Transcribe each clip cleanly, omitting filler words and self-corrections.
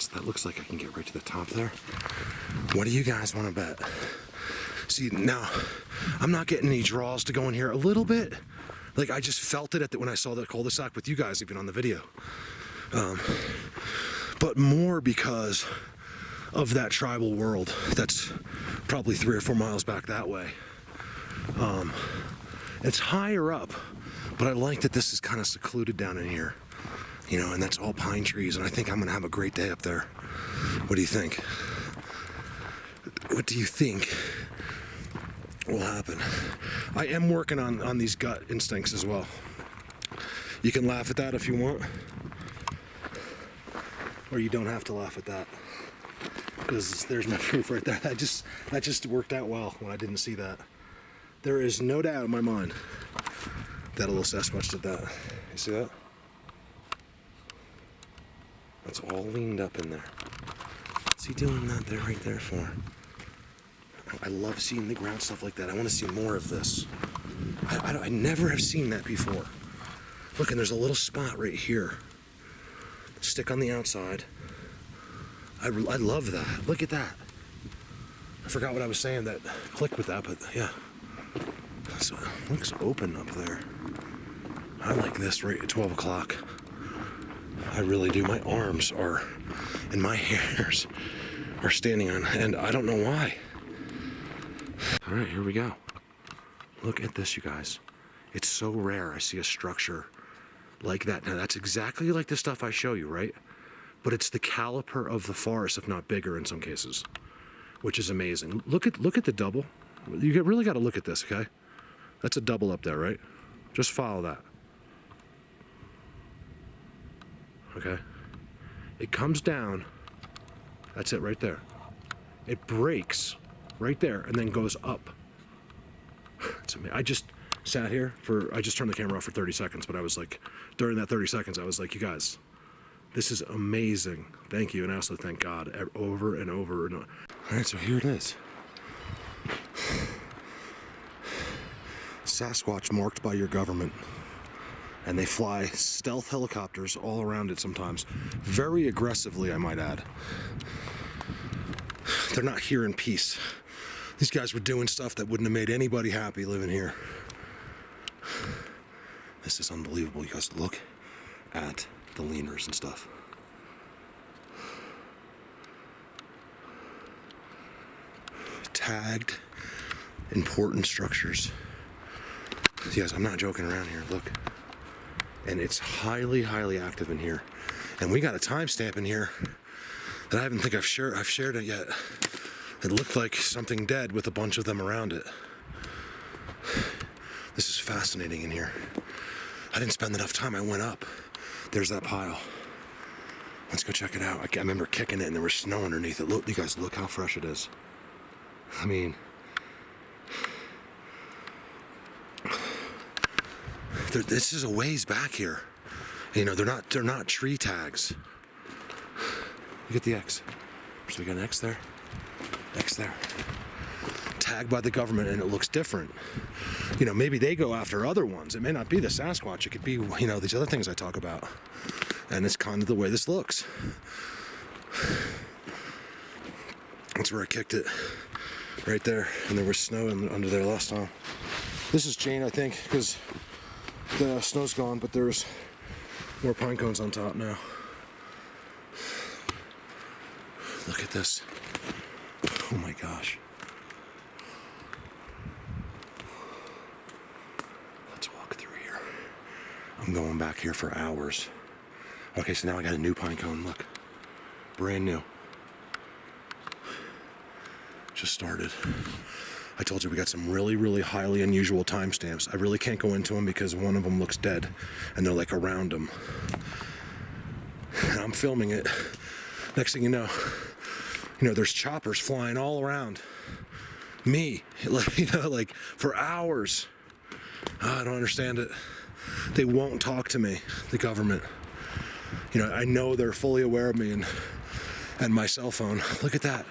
that looks like I can get right to the top there. What do you guys want to bet? See, now, I'm not getting any draws to go in here a little bit. Like, I just felt it when I saw that cul-de-sac with you guys, even on the video. But more because of that tribal world that's probably 3 or 4 miles back that way. It's higher up, but I like that this is kind of secluded down in here. You know, and that's all pine trees, and I think I'm gonna have a great day up there. What do you think? What do you think will happen? I am working on these gut instincts as well. You can laugh at that if you want, or you don't have to laugh at that, because there's my proof right there. That just worked out well when I didn't see that. There is no doubt in my mind that a little Sasquatch did that. You see that? That's all leaned up in there. What's he doing that there, right there for? I love seeing the ground stuff like that. I want to see more of this. I never have seen that before. Look, and there's a little spot right here. Stick on the outside. I love that. Look at that. I forgot what I was saying that clicked with that, but yeah. So it looks open up there. I like this right at 12 o'clock. I really do. My arms are, and my hairs are standing on, and I don't know why. All right, here we go. Look at this, you guys. It's so rare I see a structure like that. Now, that's exactly like the stuff I show you, right? But it's the caliper of the forest, if not bigger in some cases, which is amazing. Look at the double. You really got to look at this, okay? That's a double up there, right? Just follow that. Okay, it comes down, that's it right there. It breaks right there and then goes up. It's amazing. I just sat here I just turned the camera off for 30 seconds, but I was like, during that 30 seconds, I was like, you guys, this is amazing. Thank you, and I also thank God over and over and over. All right, so here it is. Sasquatch marked by your government. And they fly stealth helicopters all around it sometimes. Very aggressively, I might add. They're not here in peace. These guys were doing stuff that wouldn't have made anybody happy living here. This is unbelievable. You guys look at the leaners and stuff. Tagged important structures. Yes, I'm not joking around here. Look. And it's highly, highly active in here. And we got a timestamp in here that I haven't think I've shared it yet. It looked like something dead with a bunch of them around it. This is fascinating in here. I didn't spend enough time. I went up. There's that pile. Let's go check it out. I remember kicking it and there was snow underneath it. Look, you guys, look how fresh it is. I mean, this is a ways back here. You know, they're not tree tags. Look at the X. So we got an X there. X there. Tagged by the government, and it looks different. You know, maybe they go after other ones. It may not be the Sasquatch. It could be, you know, these other things I talk about. And it's kind of the way this looks. That's where I kicked it. Right there. And there was snow under there last time. This is Jane, I think, because the snow's gone, but there's more pine cones on top now. Look at this. Oh my gosh. Let's walk through here. I'm going back here for hours. Okay, so now I got a new pine cone, look. Brand new. Just started. I told you we got some really, really highly unusual timestamps. I really can't go into them because one of them looks dead and they're like around them. And I'm filming it. Next thing you know, there's choppers flying all around me, like for hours. I don't understand it. They won't talk to me, the government. I know they're fully aware of me and my cell phone. Look at that.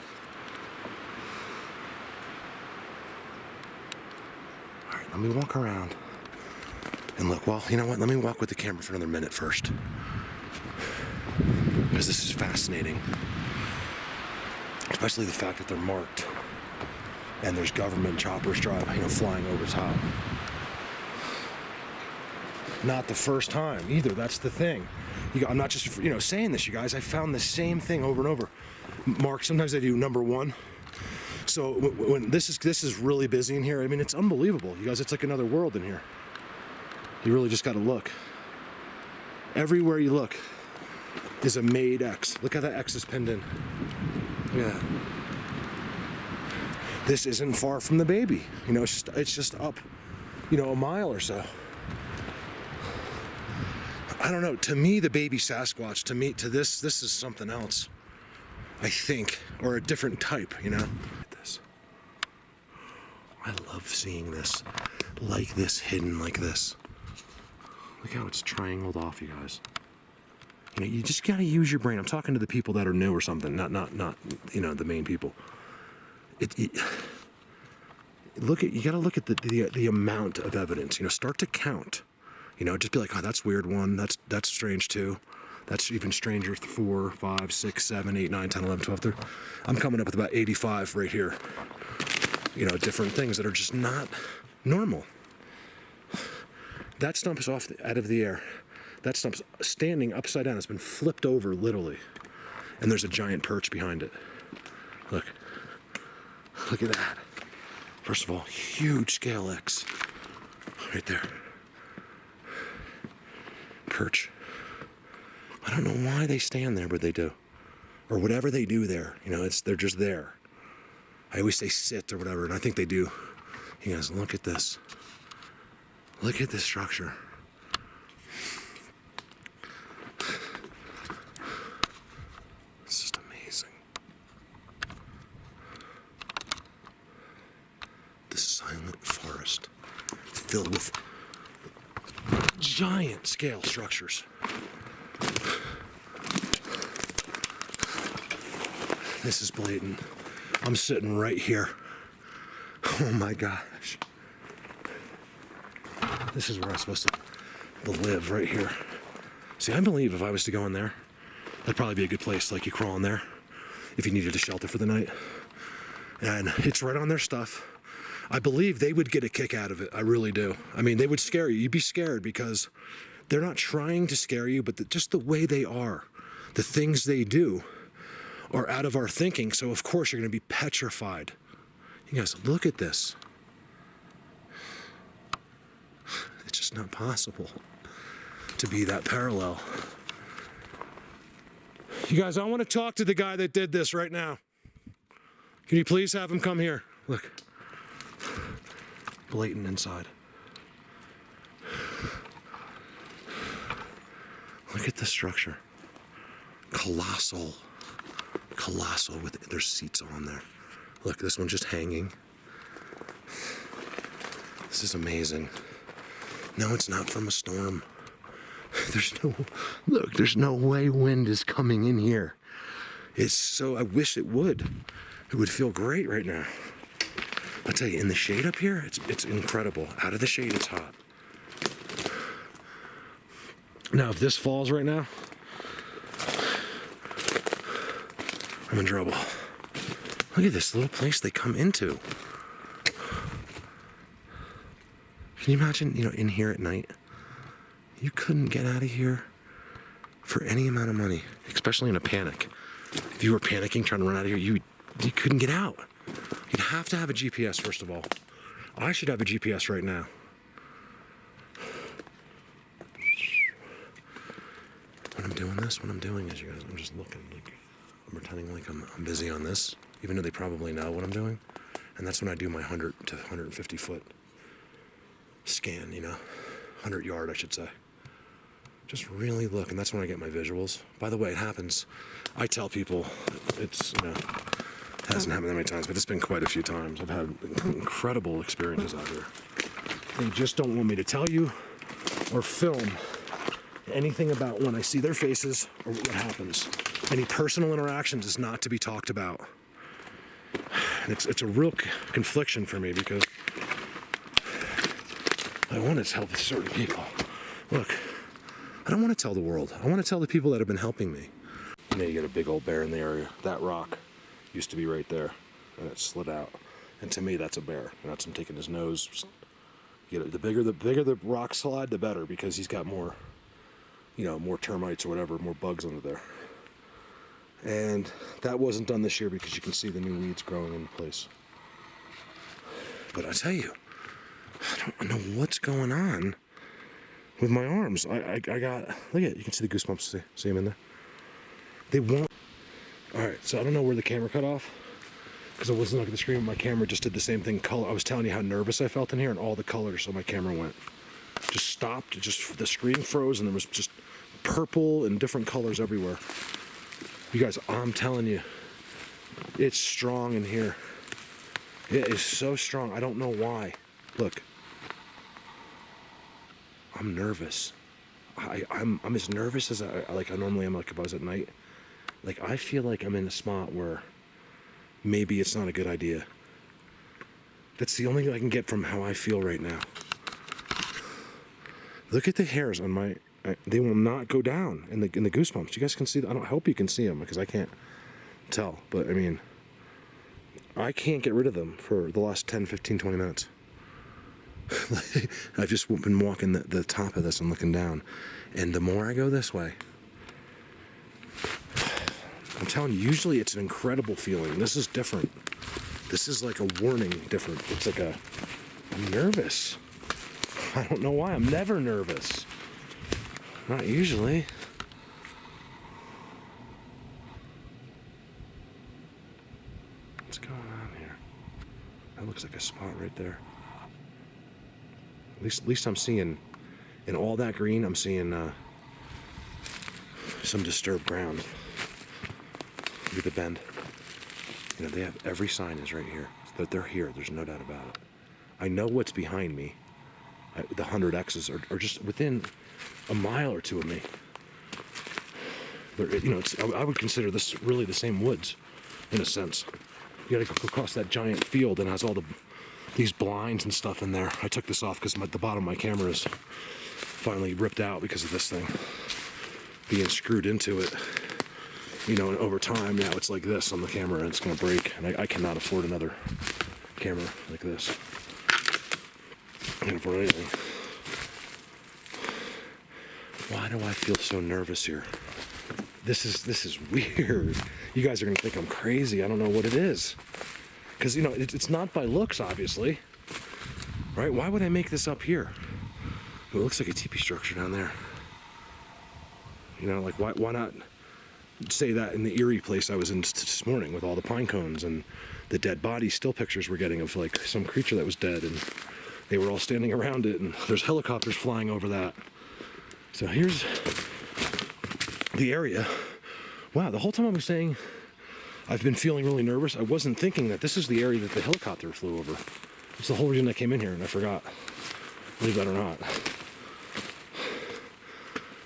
All right, let me walk around and look. Well, you know what? Let me walk with the camera for another minute first. because this is fascinating. Especially the fact that they're marked and there's government choppers flying over top. Not the first time either, that's the thing. I'm not just, saying this, you guys. I found the same thing over and over. Mark, sometimes they do number 1. So when this is really busy in here, I mean, it's unbelievable. You guys, it's like another world in here. You really just got to look. Everywhere you look is a made X. Look how that X is pinned in. Yeah. This isn't far from the baby. It's just up, a mile or so. I don't know. To me, the baby Sasquatch, to this is something else. I think, or a different type, This. I love seeing this, like this, hidden like this. Look how it's triangled off, you guys. You just gotta use your brain. I'm talking to the people that are new or something, not the main people. You gotta look at the amount of evidence. Start to count. Just be like, oh, that's weird 1. That's strange 2. That's even stranger 4, 5, 6, 7, 8, 9, 10, 11, 12, 13. I'm coming up with about 85 right here. Different things that are just not normal. That stump is out of the air. That stump's standing upside down. It's been flipped over, literally. And there's a giant perch behind it. Look. Look at that. First of all, huge scale X. Right there. Perch. I don't know why they stand there, but they do. Or whatever they do there. They're just there. I always say sit or whatever, and I think they do. You guys, look at this. Look at this structure. It's just amazing. The silent forest filled with giant scale structures. This is blatant. I'm sitting right here. Oh my gosh. This is where I'm supposed to live, right here. See, I believe if I was to go in there, that'd probably be a good place. Like, you crawl in there if you needed a shelter for the night. And it's right on their stuff. I believe they would get a kick out of it. I really do. I mean, they would scare you. You'd be scared because they're not trying to scare you, but just the way they are, the things they do are out of our thinking. So of course you're going to be petrified. You guys, look at this. It's just not possible to be that parallel. You guys, I want to talk to the guy that did this right now. Can you please have him come here? Look. Blatant inside. Look at the structure. Colossal. Colossal with their seats on there. Look, this one's just hanging. This is amazing. No, it's not from a storm. There's no way wind is coming in here. I wish it would. It would feel great right now. I'll tell you, in the shade up here, it's incredible. Out of the shade, it's hot. Now, if this falls right now, I'm in trouble. Look at this little place they come into. Can you imagine, in here at night? You couldn't get out of here for any amount of money, especially in a panic. If you were panicking, trying to run out of here, you couldn't get out. You'd have to have a GPS, first of all. I should have a GPS right now. When I'm doing this, what I'm doing is, you guys, I'm just looking. I'm pretending like I'm busy on this, even though they probably know what I'm doing. And that's when I do my 100 to 150 foot scan, 100 yard, I should say. Just really look, and that's when I get my visuals. By the way, it happens. I tell people, it hasn't happened that many times, but it's been quite a few times. I've had incredible experiences out here. They just don't want me to tell you or film anything about when I see their faces or what happens. Any personal interactions is not to be talked about. And it's a real confliction for me because I want to help certain people. Look, I don't want to tell the world. I want to tell the people that have been helping me. And then you get a big old bear in the area. That rock used to be right there, and it slid out. And to me, that's a bear. And that's him taking his nose. You know, the bigger the rock slide, the better, because he's got more, you know, more termites or whatever, more bugs under there. And that wasn't done this year because you can see the new weeds growing in place. But I tell you, I don't know what's going on with my arms. I got, look at it, you can see the goosebumps. See them in there? They won't. All right, so I don't know where the camera cut off because I wasn't looking at the screen. My camera just did the same thing. Color. I was telling you how nervous I felt in here, and all the colors. So my camera went, just stopped. The screen froze, and there was just purple and different colors everywhere. You guys, I'm telling you, it's strong in here. It is so strong. I don't know why. Look, I'm nervous. I'm as nervous as I normally am. Like if I was at night. Like I feel like I'm in a spot where maybe it's not a good idea. That's the only thing I can get from how I feel right now. Look at the hairs on my. They will not go down in the goosebumps. You guys can see. I hope you can see them because I can't tell. But I mean, I can't get rid of them for the last 10, 15, 20 minutes. I've just been walking the top of this and looking down, and the more I go this way, I'm telling you, usually it's an incredible feeling. This is different. This is like a warning different. It's like I'm nervous. I don't know why. I'm never nervous. Not usually. What's going on here? That looks like a spot right there. At least I'm seeing, in all that green, I'm seeing some disturbed ground. Look at the bend. You know, they have every sign is right here. They're here. There's no doubt about it. I know what's behind me. The 100 X's are just within a mile or two of me. You know, I would consider this really the same woods, in a sense. You got to go across that giant field and it has all these blinds and stuff in there. I took this off because the bottom of my camera is finally ripped out because of this thing being screwed into it. You know, and over time now it's like this on the camera and it's going to break. And I cannot afford another camera like this. I can't afford anything. Why do I feel so nervous here? This is weird. You guys are going to think I'm crazy. I don't know what it is. Because, you know, it's not by looks, obviously. Right? Why would I make this up here? It looks like a teepee structure down there. You know, like, why not say that in the eerie place I was in this morning with all the pine cones and the dead body still pictures we're getting of, like, some creature that was dead and they were all standing around it and there's helicopters flying over that. So here's the area. Wow, the whole time I was saying I've been feeling really nervous, I wasn't thinking that this is the area that the helicopter flew over. It's the whole reason I came in here and I forgot. Believe that or not.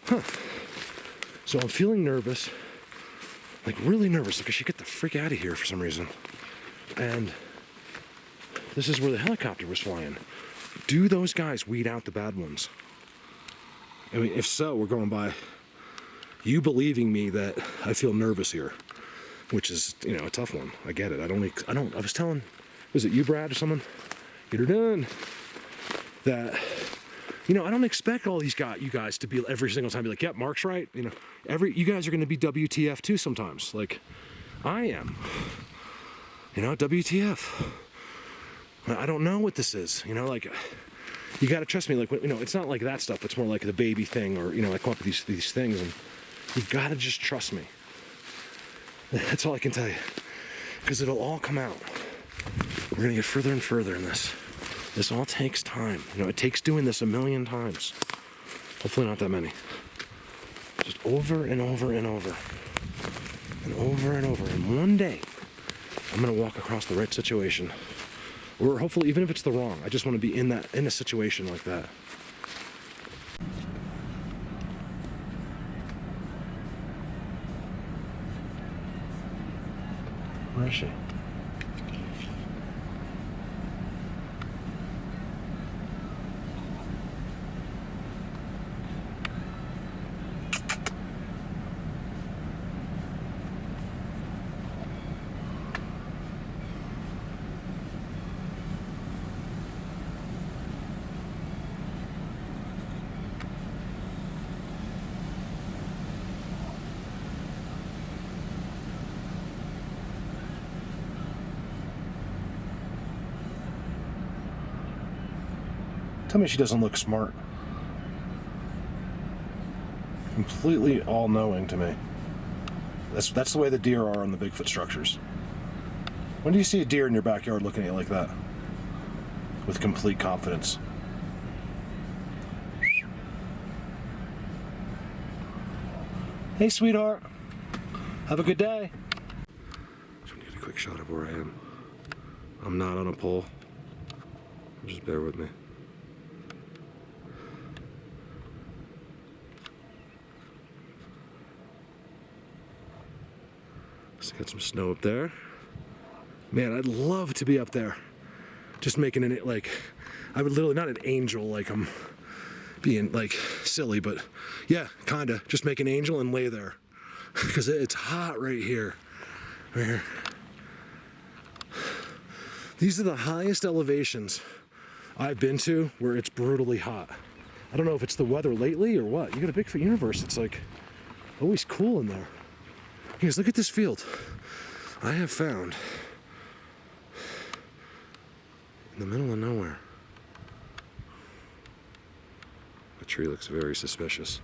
Huh. So I'm feeling nervous, like really nervous, like I should get the frick out of here for some reason. And this is where the helicopter was flying. Do those guys weed out the bad ones? I mean, if so, we're going by you believing me that I feel nervous here, which is, you know, a tough one. I get it. I was telling, was it you, Brad, or someone? Get her done. That, you know, I don't expect all these you guys to be every single time be like, yep, Mark's right. You know, you guys are going to be WTF too sometimes. Like, I am. You know, WTF. I don't know what this is. You know, like, you got to trust me. Like, you know, it's not like that stuff. It's more like the baby thing, or, you know, I come up with these things, and you got to just trust me. That's all I can tell you. Because it'll all come out. We're going to get further and further in this. This all takes time. You know, it takes doing this 1,000,000 times. Hopefully not that many. Just over and over and over. And over and over. And one day, I'm going to walk across the right situation. Or hopefully, even if it's the wrong, I just want to be in a situation like that. Where is she? Tell me she doesn't look smart. Completely all-knowing to me. That's the way the deer are on the Bigfoot structures. When do you see a deer in your backyard looking at you like that? With complete confidence. Hey, sweetheart. Have a good day. Just need a quick shot of where I am. I'm not on a pole. Just bear with me. Just got some snow up there. Man, I'd love to be up there. Just making it like, I would literally, not an angel like I'm being like silly, but yeah, kinda. Just make an angel and lay there. Because it's hot right here. Right here. These are the highest elevations I've been to where it's brutally hot. I don't know if it's the weather lately or what. You got a Bigfoot universe, it's like always cool in there. Guys, look at this field. I have found in the middle of nowhere. The tree looks very suspicious.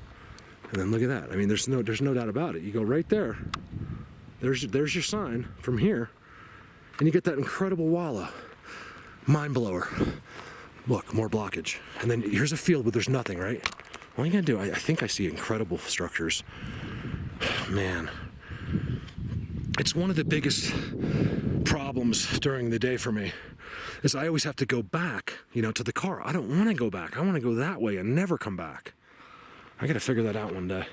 And then look at that. I mean, there's no doubt about it. You go right there. There's your sign from here, and you get that incredible walla. Mind blower. Look, more blockage. And then here's a field where there's nothing, right? All you gotta do, I think I see incredible structures. Man. It's one of the biggest problems during the day for me is I always have to go back, you know, to the car. I don't want to go back. I want to go that way and never come back. I got to figure that out one day.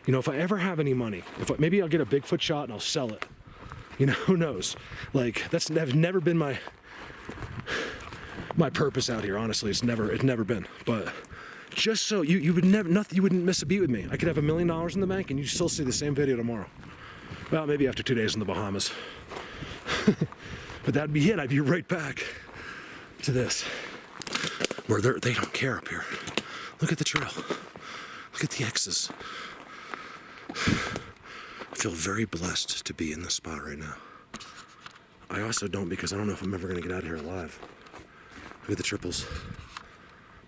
You know, if I ever have any money, maybe I'll get a Bigfoot shot and I'll sell it. You know, who knows? Like, that's never been my purpose out here, honestly. It's never been. But just so you wouldn't miss a beat with me. I could have $1 million in the bank and you'd still see the same video tomorrow. Well, maybe after 2 days in the Bahamas. But that'd be it. I'd be right back to this. Where they don't care up here. Look at the trail. Look at the X's. I feel very blessed to be in this spot right now. I also don't, because I don't know if I'm ever going to get out of here alive. Look at the triples.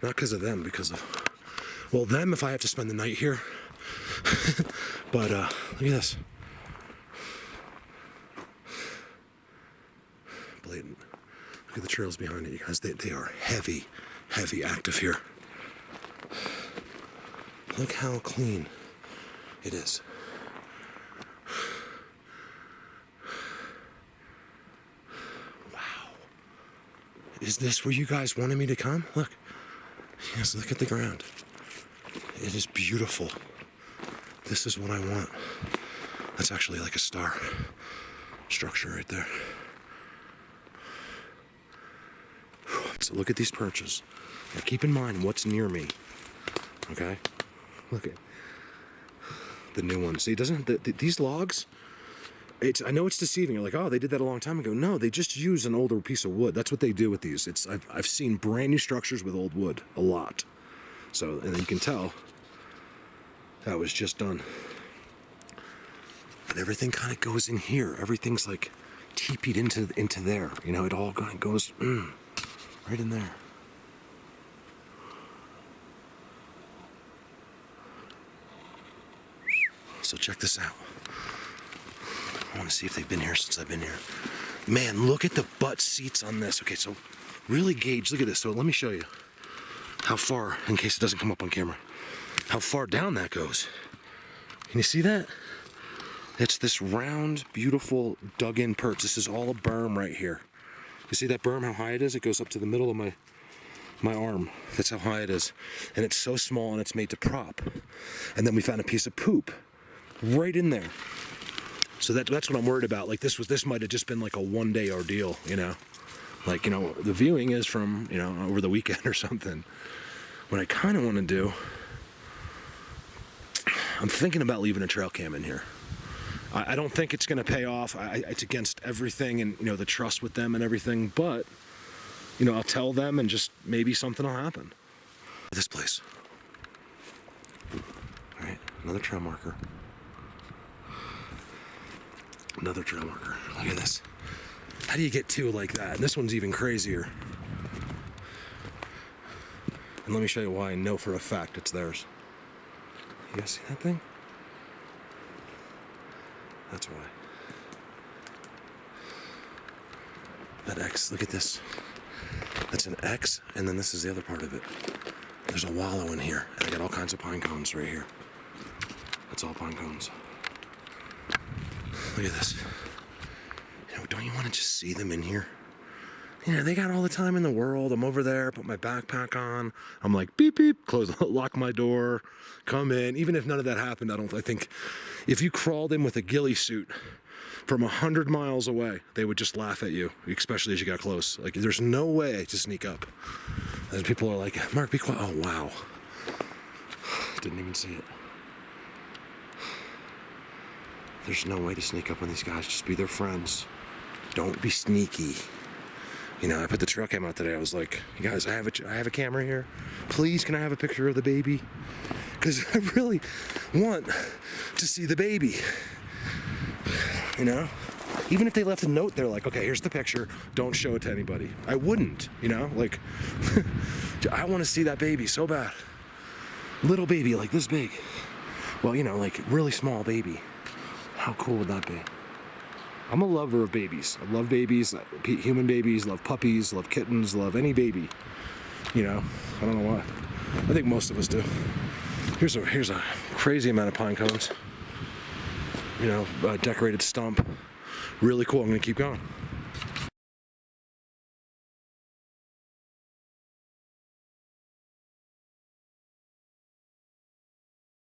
Not because of them, because of, well, them if I have to spend the night here. But look at this. Blatant. Look at the trails behind it, you guys. They are heavy active here. Look how clean it is. Wow. Is this where you guys wanted me to come? Look. Yes, look at the ground. It is beautiful. This is what I want. That's actually like a star structure right there. So look at these perches. Now keep in mind what's near me. Okay? Look at the new one. See, these logs, I know it's deceiving. You're like, oh, they did that a long time ago. No, they just use an older piece of wood. That's what they do with these. I've seen brand new structures with old wood, a lot. So, and you can tell that was just done. But everything kind of goes in here. Everything's like teepeed into there. You know, it all kind of goes right in there. So check this out. I want to see if they've been here since I've been here. Man, look at the butt seats on this. Okay, so really gauge, look at this. So let me show you how far, in case it doesn't come up on camera, how far down that goes. Can you see that? It's this round, beautiful, dug-in perch. This is all a berm right here. You see that berm, how high it is? It goes up to the middle of my arm. That's how high it is. And it's so small and it's made to prop. And then we found a piece of poop right in there. So that's what I'm worried about. Like this might have just been like a one-day ordeal, you know? Like, you know, the viewing is from, you know, over the weekend or something. What I kind of want to do, I'm thinking about leaving a trail cam in here. I don't think it's going to pay off. It's against everything and, you know, the trust with them and everything. But, you know, I'll tell them and just maybe something will happen. This place. All right, another trail marker. Another trail marker. Look at this. How do you get two like that? And this one's even crazier. And let me show you why I know for a fact it's theirs. You guys see that thing? That's why. That X, look at this. That's an X, and then this is the other part of it. There's a wallow in here, and I got all kinds of pine cones right here. That's all pine cones. Look at this. You know, don't you want to just see them in here? You know, they got all the time in the world. I'm over there, put my backpack on. I'm like, beep, beep, close, lock my door, come in. Even if none of that happened, I think if you crawled in with a ghillie suit from 100 miles away, they would just laugh at you, especially as you got close. Like, there's no way to sneak up. And people are like, Mark, be quiet. Oh, wow. Didn't even see it. There's no way to sneak up on these guys. Just be their friends. Don't be sneaky. You know, I put the trail cam out today. I was like, you guys, I have a camera here. Please, can I have a picture of the baby? Because I really want to see the baby. You know? Even if they left a note there like, okay, here's the picture. Don't show it to anybody. I wouldn't, you know? Like, I want to see that baby so bad. Little baby, like this big. Well, you know, like really small baby. How cool would that be? I'm a lover of babies. I love babies, human babies, love puppies, love kittens, love any baby. You know, I don't know why. I think most of us do. Here's a crazy amount of pine cones. You know, decorated stump. Really cool. I'm gonna keep going.